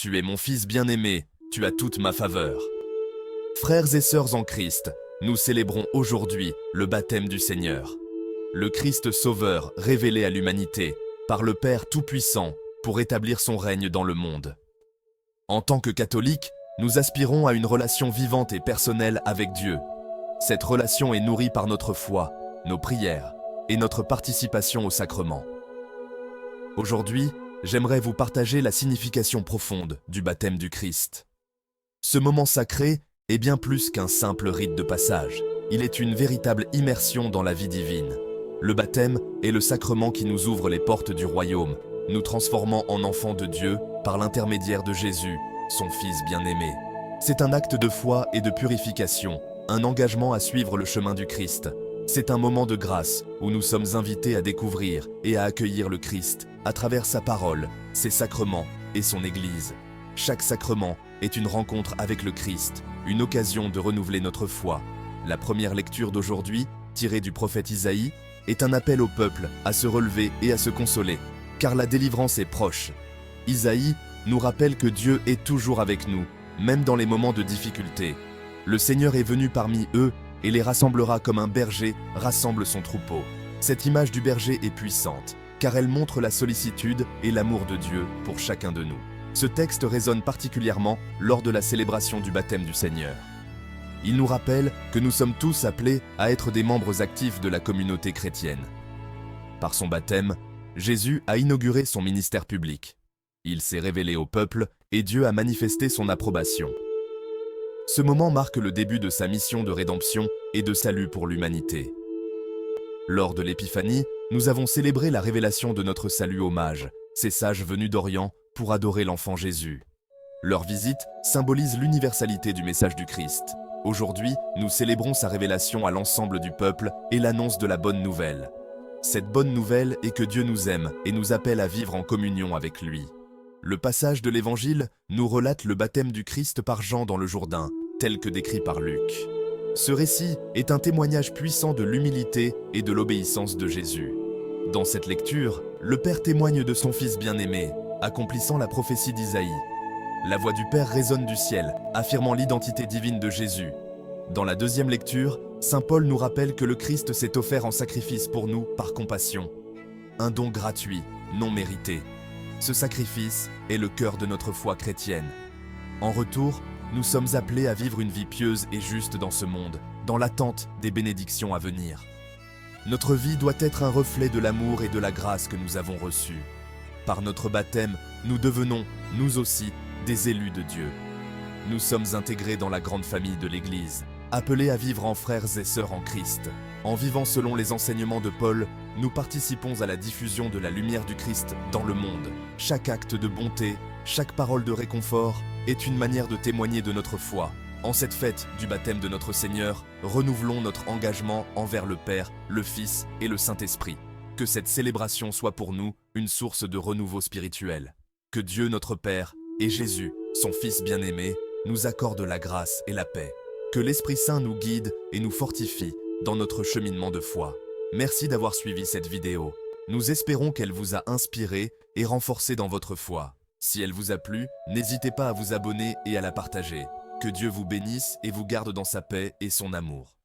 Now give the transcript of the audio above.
Tu es mon Fils bien-aimé, tu as toute ma faveur. Frères et sœurs en Christ, nous célébrons aujourd'hui le baptême du Seigneur. Le Christ Sauveur révélé à l'humanité par le Père Tout-Puissant pour établir son règne dans le monde. En tant que catholiques, nous aspirons à une relation vivante et personnelle avec Dieu. Cette relation est nourrie par notre foi, nos prières et notre participation au sacrement. Aujourd'hui, j'aimerais vous partager la signification profonde du baptême du Christ. Ce moment sacré est bien plus qu'un simple rite de passage. Il est une véritable immersion dans la vie divine. Le baptême est le sacrement qui nous ouvre les portes du royaume, nous transformant en enfants de Dieu par l'intermédiaire de Jésus, son Fils bien-aimé. C'est un acte de foi et de purification, un engagement à suivre le chemin du Christ. C'est un moment de grâce où nous sommes invités à découvrir et à accueillir le Christ à travers sa parole, ses sacrements et son Église. Chaque sacrement est une rencontre avec le Christ, une occasion de renouveler notre foi. La première lecture d'aujourd'hui, tirée du prophète Isaïe, est un appel au peuple à se relever et à se consoler, car la délivrance est proche. Isaïe nous rappelle que Dieu est toujours avec nous, même dans les moments de difficulté. Le Seigneur est venu parmi eux et les rassemblera comme un berger rassemble son troupeau. Cette image du berger est puissante, car elle montre la sollicitude et l'amour de Dieu pour chacun de nous. Ce texte résonne particulièrement lors de la célébration du baptême du Seigneur. Il nous rappelle que nous sommes tous appelés à être des membres actifs de la communauté chrétienne. Par son baptême, Jésus a inauguré son ministère public. Il s'est révélé au peuple et Dieu a manifesté son approbation. Ce moment marque le début de sa mission de rédemption et de salut pour l'humanité. Lors de l'Épiphanie, nous avons célébré la révélation de notre salut aux mages, ces sages venus d'Orient pour adorer l'enfant Jésus. Leur visite symbolise l'universalité du message du Christ. Aujourd'hui, nous célébrons sa révélation à l'ensemble du peuple et l'annonce de la bonne nouvelle. Cette bonne nouvelle est que Dieu nous aime et nous appelle à vivre en communion avec lui. Le passage de l'Évangile nous relate le baptême du Christ par Jean dans le Jourdain, tel que décrit par Luc. Ce récit est un témoignage puissant de l'humilité et de l'obéissance de Jésus. Dans cette lecture, le Père témoigne de son Fils bien-aimé, accomplissant la prophétie d'Isaïe. La voix du Père résonne du ciel, affirmant l'identité divine de Jésus. Dans la deuxième lecture, saint Paul nous rappelle que le Christ s'est offert en sacrifice pour nous par compassion. Un don gratuit, non mérité. Ce sacrifice est le cœur de notre foi chrétienne. En retour, nous sommes appelés à vivre une vie pieuse et juste dans ce monde, dans l'attente des bénédictions à venir. Notre vie doit être un reflet de l'amour et de la grâce que nous avons reçus. Par notre baptême, nous devenons, nous aussi, des élus de Dieu. Nous sommes intégrés dans la grande famille de l'Église, appelés à vivre en frères et sœurs en Christ. En vivant selon les enseignements de Paul, nous participons à la diffusion de la lumière du Christ dans le monde. Chaque acte de bonté, chaque parole de réconfort est une manière de témoigner de notre foi. En cette fête du baptême de notre Seigneur, renouvelons notre engagement envers le Père, le Fils et le Saint-Esprit. Que cette célébration soit pour nous une source de renouveau spirituel. Que Dieu notre Père et Jésus, son Fils bien-aimé, nous accordent la grâce et la paix. Que l'Esprit Saint nous guide et nous fortifie dans notre cheminement de foi. Merci d'avoir suivi cette vidéo. Nous espérons qu'elle vous a inspiré et renforcé dans votre foi. Si elle vous a plu, n'hésitez pas à vous abonner et à la partager. Que Dieu vous bénisse et vous garde dans sa paix et son amour.